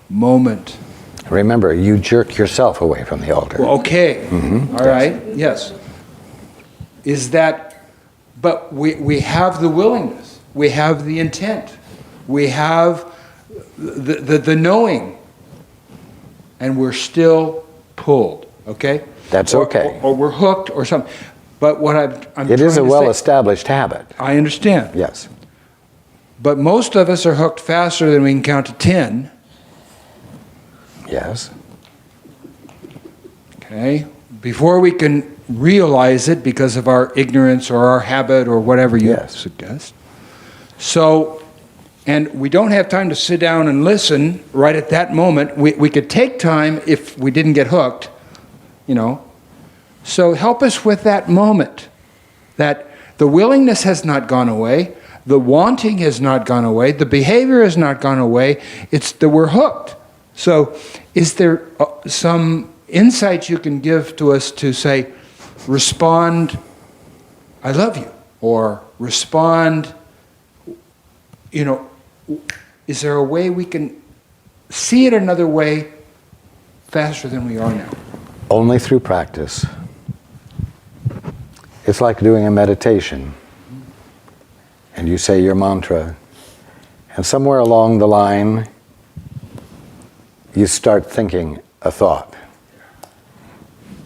moment. Remember, you jerk yourself away from the altar. Well, okay. All right. Yes. Is that, but we have the willingness. We have the intent. We have the knowing. And we're still pulled. Okay? That's okay. Or we're hooked or something. But what I'm It is a trying to well-established habit. I understand. Yes. But most of us are hooked faster than we can count to 10. Yes. Okay? Before we can realize it because of our ignorance or our habit or whatever you suggest. So, and we don't have time to sit down and listen right at that moment. We could take time if we didn't get hooked, you know. So help us with that moment, that the willingness has not gone away, the wanting has not gone away, the behavior has not gone away, it's that we're hooked. So is there some insight you can give to us to say, respond, I love you, or respond, you know, is there a way we can see it another way faster than we are now? Only through practice. It's like doing a meditation. And you say your mantra, and somewhere along the line, you start thinking a thought.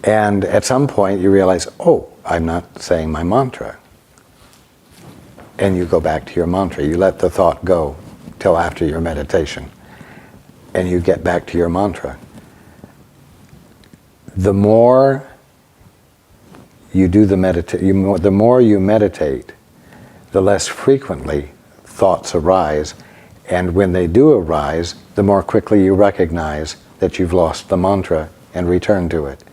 And at some point you realize, oh, I'm not saying my mantra. And you go back to your mantra. You let the thought go till after your meditation. And you get back to your mantra. The more you do the the more you meditate, the less frequently thoughts arise. And when they do arise, the more quickly you recognize that you've lost the mantra and return to it.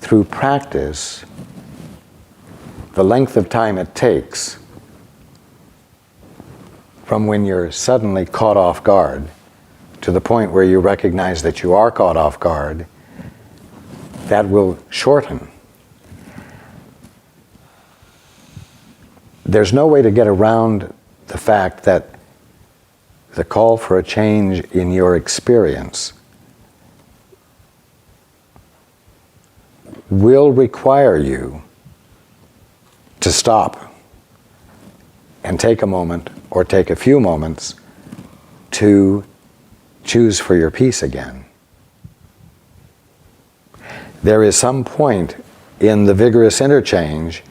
Through practice, the length of time it takes from when you're suddenly caught off guard to the point where you recognize that you are caught off guard, that will shorten. There's no way to get around the fact that the call for a change in your experience will require you to stop and take a moment or take a few moments to choose for your peace again. There is some point in the vigorous interchange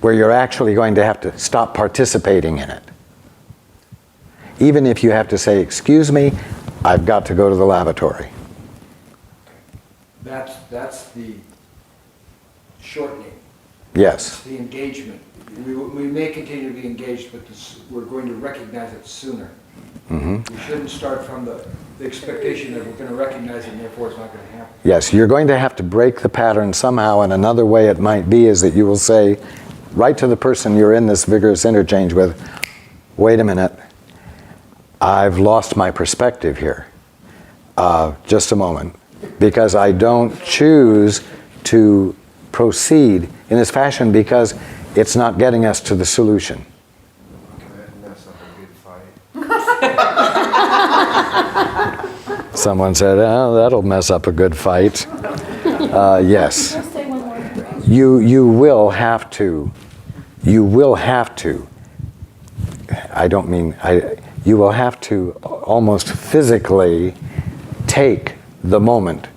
where you're actually going to have to stop participating in it. Even if you have to say, excuse me, I've got to go to the lavatory. That's the shortening. Yes. It's the engagement. We may continue to be engaged, but we're going to recognize it sooner. Mm-hmm. We shouldn't start from the expectation that we're going to recognize it and therefore it's not going to happen. Yes, you're going to have to break the pattern somehow, and another way it might be is that you will say, right to the person you're in this vigorous interchange with, wait a minute, I've lost my perspective here. Just a moment. Because I don't choose to proceed in this fashion because it's not getting us to the solution. Can that mess up a good fight? Someone said, oh, that'll mess up a good fight. Yes. You will have to. You will have to. You will have to almost physically take the moment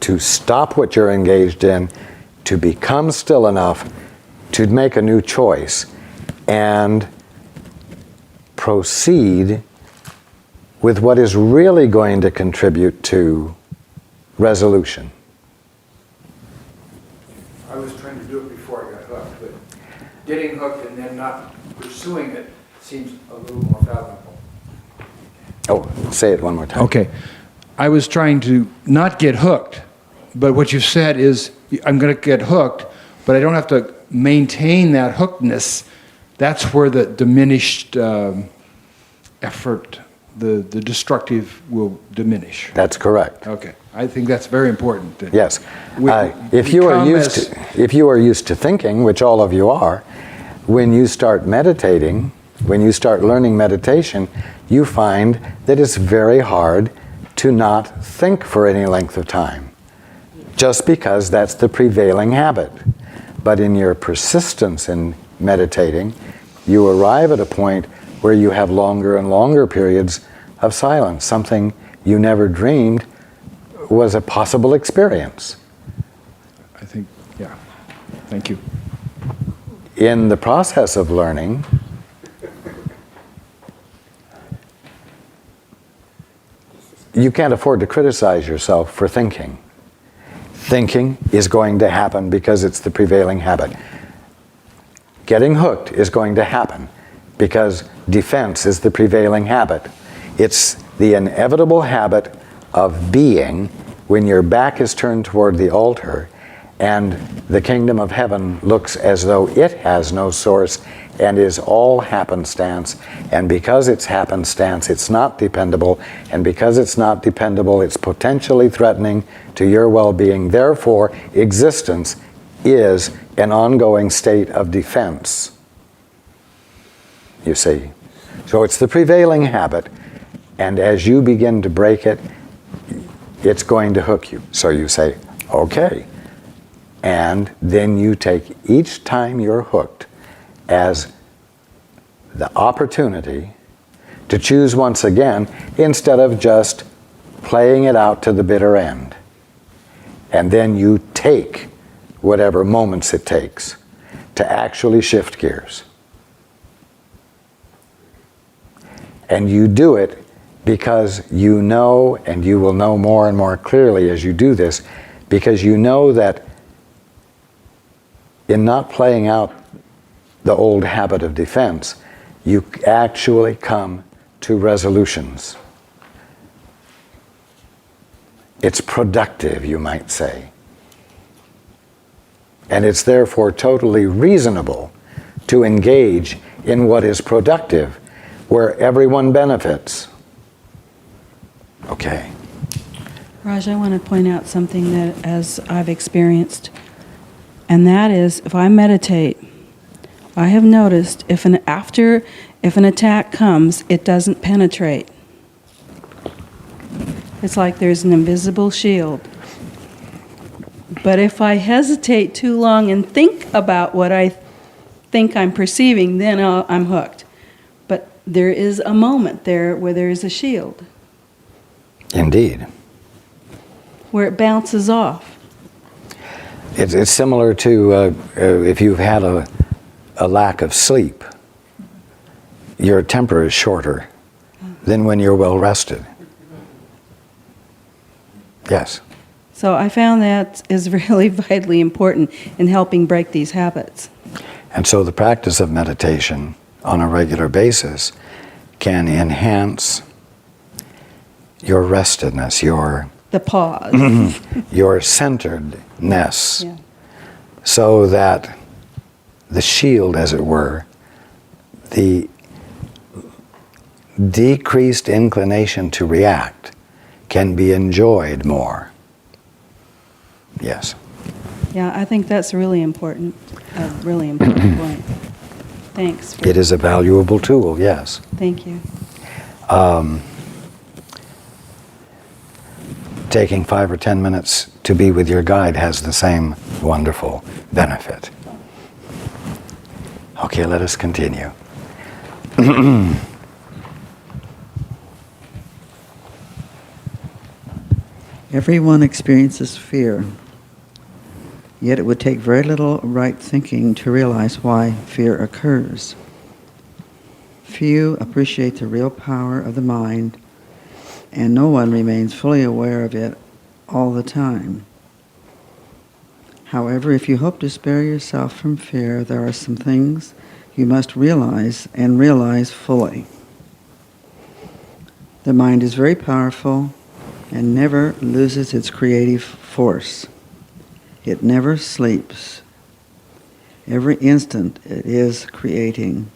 to stop what you're engaged in, to become still enough to make a new choice and proceed with what is really going to contribute to resolution. I was trying to do it before I got hooked, but getting hooked and then not pursuing it seems a little more valuable. Oh, say it one more time. Okay. I was trying to not get hooked, but what you said is I'm going to get hooked, but I don't have to maintain that hookedness. That's where the diminished effort, the destructive will diminish. That's correct. Okay. I think that's very important. Yes. If you are used to thinking, which all of you are, when you start meditating, when you start learning meditation, you find that it's very hard to not think for any length of time, just because that's the prevailing habit. But in your persistence in meditating, you arrive at a point where you have longer and longer periods of silence, something you never dreamed was a possible experience. I think, yeah. Thank you. In the process of learning, you can't afford to criticize yourself for thinking. Thinking is going to happen because it's the prevailing habit. Getting hooked is going to happen because defense is the prevailing habit. It's the inevitable habit of being when your back is turned toward the altar and the kingdom of heaven looks as though it has no source and is all happenstance. And because it's happenstance, it's not dependable. And because it's not dependable, it's potentially threatening to your well-being. Therefore, existence is an ongoing state of defense. You see? So it's the prevailing habit. And as you begin to break it, it's going to hook you. So you say, okay. And then you take each time you're hooked as the opportunity to choose once again instead of just playing it out to the bitter end. And then you take whatever moments it takes to actually shift gears. And you do it because you know, and you will know more and more clearly as you do this, because you know that in not playing out the old habit of defense, you actually come to resolutions. It's productive, you might say. And it's therefore totally reasonable to engage in what is productive, where everyone benefits. Okay. Raj, I want to point out something that as I've experienced, and that is if I meditate, I have noticed if an attack comes, it doesn't penetrate. It's like there's an invisible shield. But if I hesitate too long and think about what I think I'm perceiving, then I'm hooked. But there is a moment there where there is a shield. Indeed. Where it bounces off. It's similar to if you've had a lack of sleep, your temper is shorter than when you're well rested. Yes. So I found that is really vitally important in helping break these habits. And so the practice of meditation on a regular basis can enhance your restedness, the pause. your centeredness, Yeah. so that the shield, as it were, the decreased inclination to react can be enjoyed more. Yes. Yeah, I think that's really important, a really important point. Thanks. It is a valuable tool, yes. Thank you. Taking 5 or 10 minutes to be with your guide has the same wonderful benefit. Okay, let us continue. Everyone experiences fear, yet it would take very little right thinking to realize why fear occurs. Few appreciate the real power of the mind, and no one remains fully aware of it all the time. However, if you hope to spare yourself from fear, there are some things you must realize and realize fully. The mind is very powerful and never loses its creative force. It never sleeps. Every instant it is creating.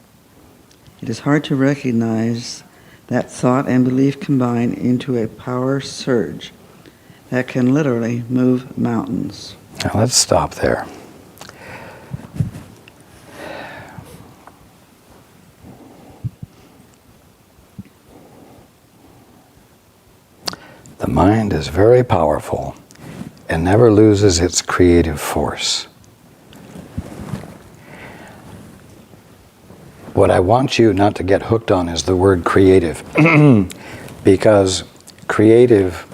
It is hard to recognize that thought and belief combine into a power surge that can literally move mountains. Now let's stop there. The mind is very powerful and never loses its creative force. What I want you not to get hooked on is the word creative, because creative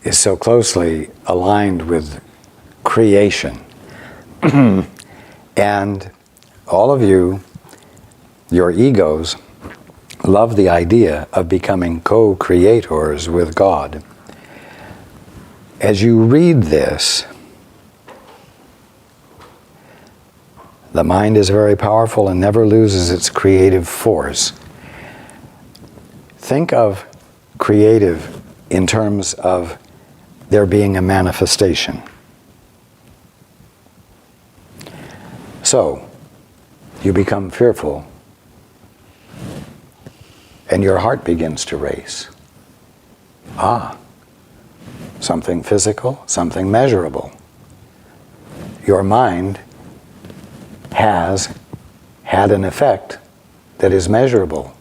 is so closely aligned with creation. And all of you, your egos, love the idea of becoming co-creators with God. As you read this, the mind is very powerful and never loses its creative force. Think of creative in terms of there being a manifestation. So, you become fearful, and your heart begins to race. Something physical, something measurable. Your mind has had an effect that is measurable.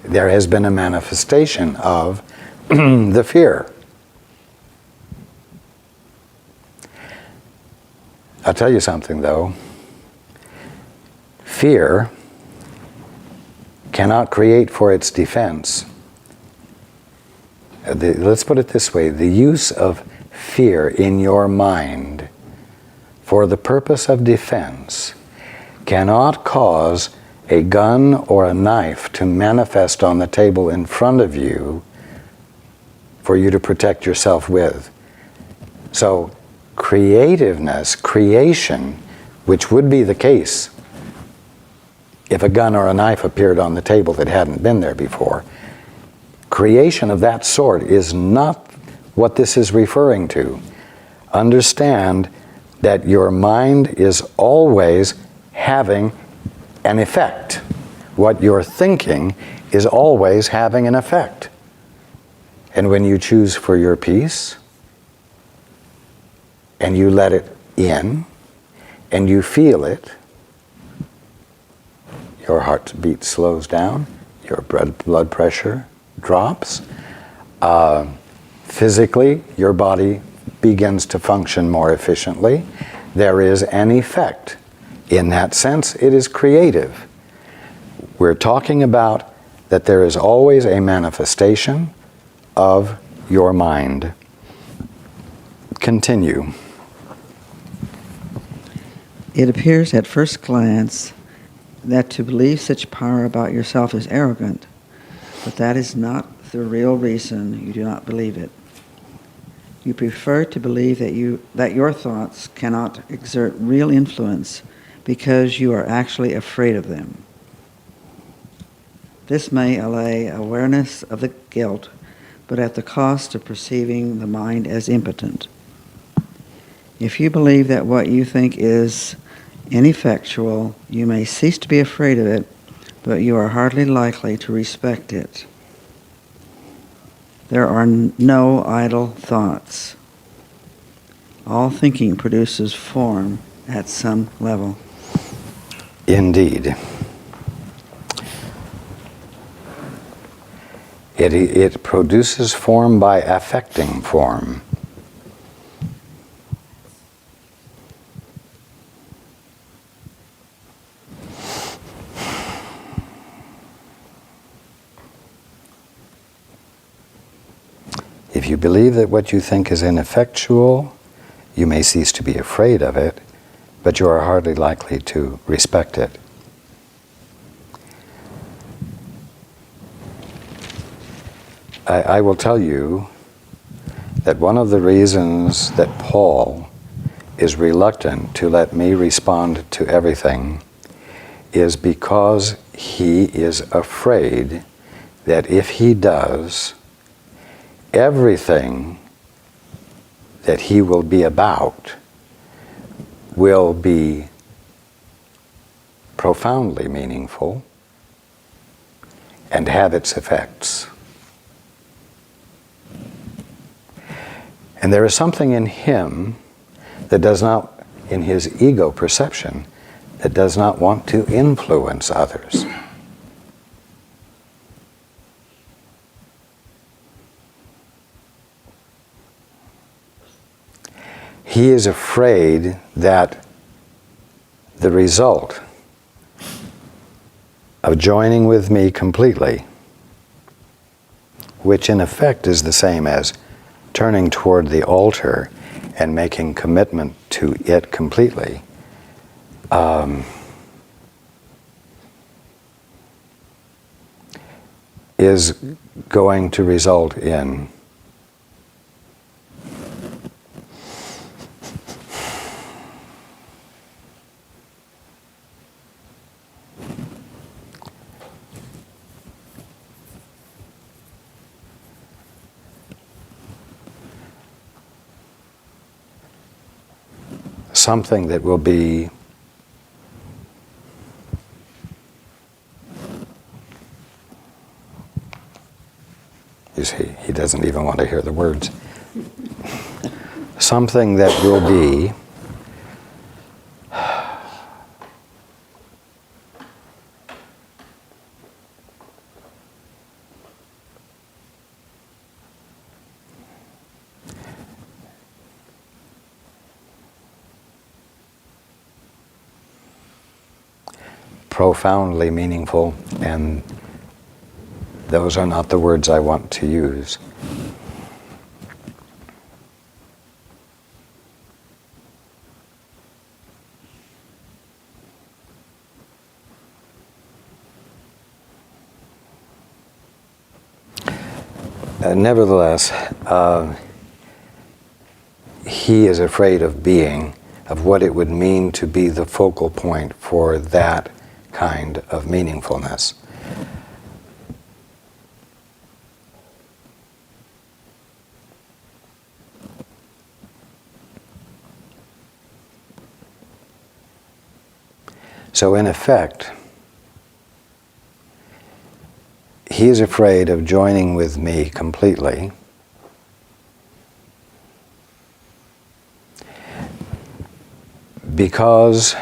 There has been a manifestation of the fear. I'll tell you something, though. Fear cannot create for its defense. Let's put it this way. The use of fear in your mind for the purpose of defense cannot cause a gun or a knife to manifest on the table in front of you for you to protect yourself with. So, creativeness, creation, which would be the case if a gun or a knife appeared on the table that hadn't been there before, creation of that sort is not what this is referring to. Understand that your mind is always having an effect. What you're thinking is always having an effect. And when you choose for your peace, and you let it in, and you feel it, your heartbeat slows down, your blood pressure drops, physically your body begins to function more efficiently. There is an effect. In that sense, it is creative. We're talking about that there is always a manifestation of your mind. Continue. It appears at first glance that to believe such power about yourself is arrogant, but that is not the real reason you do not believe it. You prefer to believe that your thoughts cannot exert real influence because you are actually afraid of them. This may allay awareness of the guilt, but at the cost of perceiving the mind as impotent. If you believe that what you think is ineffectual, you may cease to be afraid of it, but you are hardly likely to respect it. There are no idle thoughts. All thinking produces form at some level. Indeed. It produces form by affecting form. If you believe that what you think is ineffectual, you may cease to be afraid of it, but you are hardly likely to respect it. I will tell you that one of the reasons that Paul is reluctant to let me respond to everything is because he is afraid that if he does, everything that he will be about will be profoundly meaningful and have its effects. And there is something in him that does not, in his ego perception, that does not want to influence others. he is afraid that the result of joining with me completely, which in effect is the same as turning toward the altar and making commitment to it completely, is going to result in something that will be you see, he doesn't even want to hear the words. Something that will be profoundly meaningful, and those are not the words I want to use. Nevertheless, he is afraid of being, of what it would mean to be the focal point for that kind of meaningfulness. So in effect, he is afraid of joining with me completely because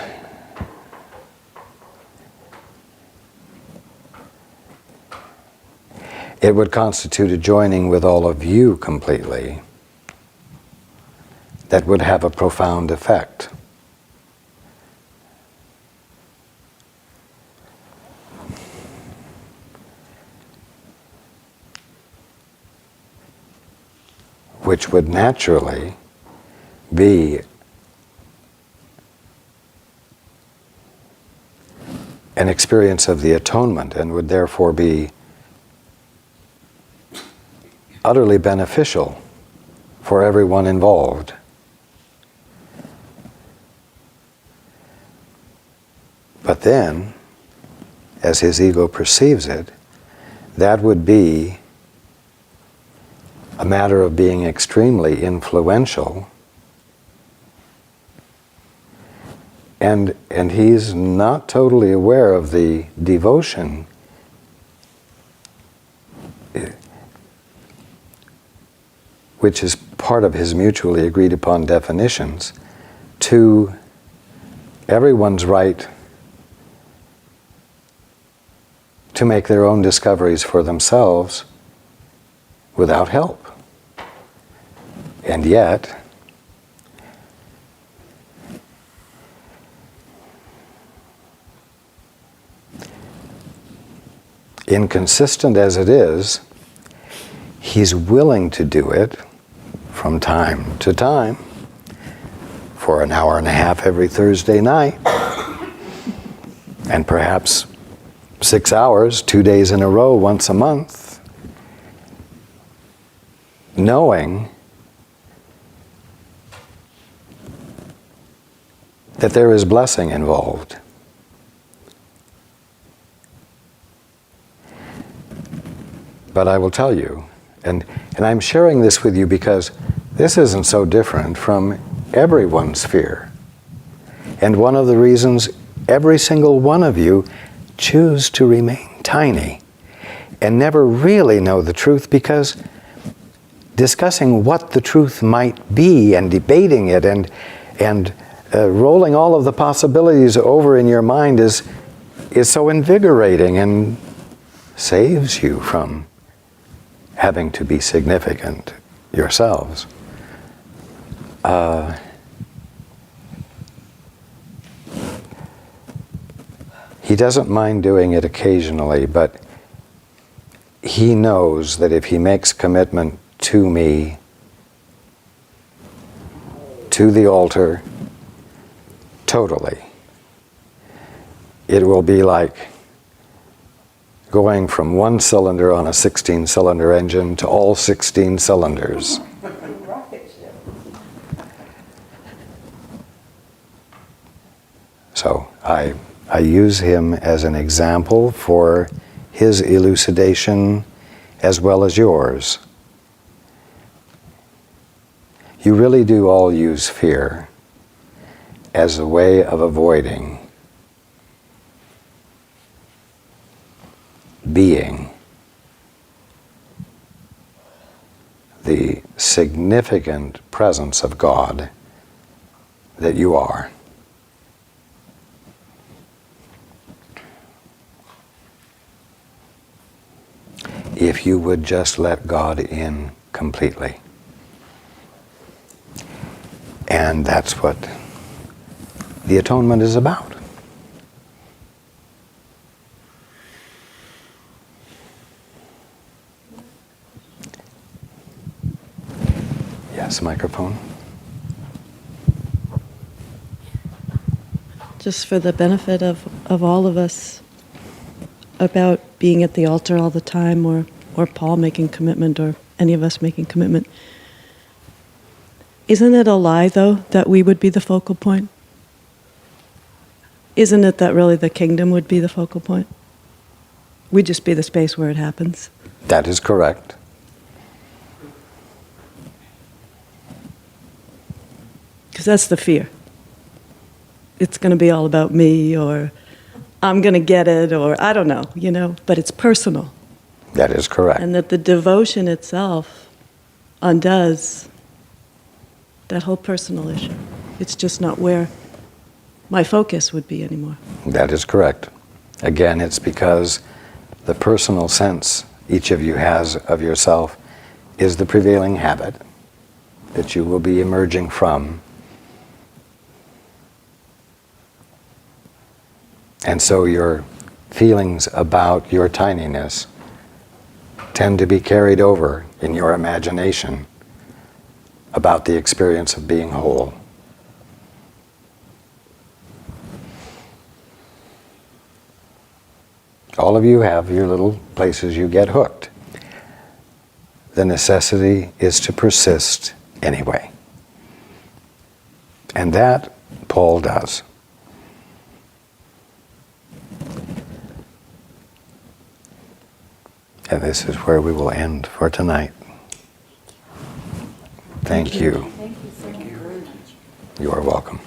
it would constitute a joining with all of you completely that would have a profound effect. Which would naturally be an experience of the atonement and would therefore be utterly beneficial for everyone involved. But then, as his ego perceives it, that would be a matter of being extremely influential, and he's not totally aware of the devotion which is part of his mutually agreed upon definitions to everyone's right to make their own discoveries for themselves without help. And yet, inconsistent as it is, he's willing to do it from time to time for an hour and a half every Thursday night, and perhaps 6 hours, 2 days in a row, once a month, knowing that there is blessing involved. But I will tell you, and I'm sharing this with you because this isn't so different from everyone's fear. And one of the reasons every single one of you choose to remain tiny and never really know the truth, because discussing what the truth might be and debating it and rolling all of the possibilities over in your mind is so invigorating and saves you from having to be significant yourselves. He doesn't mind doing it occasionally, but he knows that if he makes commitment to me, to the altar, totally, it will be like going from one cylinder on a 16-cylinder engine to all 16 cylinders. So I use him as an example for his elucidation as well as yours. You really do all use fear as a way of avoiding being the significant presence of God that you are. If you would just let God in completely. And that's what the atonement is about. Yes, microphone. Just for the benefit of all of us, about being at the altar all the time, or Paul making commitment, or any of us making commitment. Isn't it a lie, though, that we would be the focal point? Isn't it that really the kingdom would be the focal point? We'd just be the space where it happens. That is correct. Because that's the fear. It's going to be all about me, or I'm going to get it, or I don't know, but it's personal. That is correct. And that the devotion itself undoes that whole personal issue. It's just not where my focus would be anymore. That is correct. Again, it's because the personal sense each of you has of yourself is the prevailing habit that you will be emerging from. And so your feelings about your tininess tend to be carried over in your imagination about the experience of being whole. All of you have your little places you get hooked. The necessity is to persist anyway. And that Paul does. And this is where we will end for tonight. Thank you. Thank you so much. You are welcome.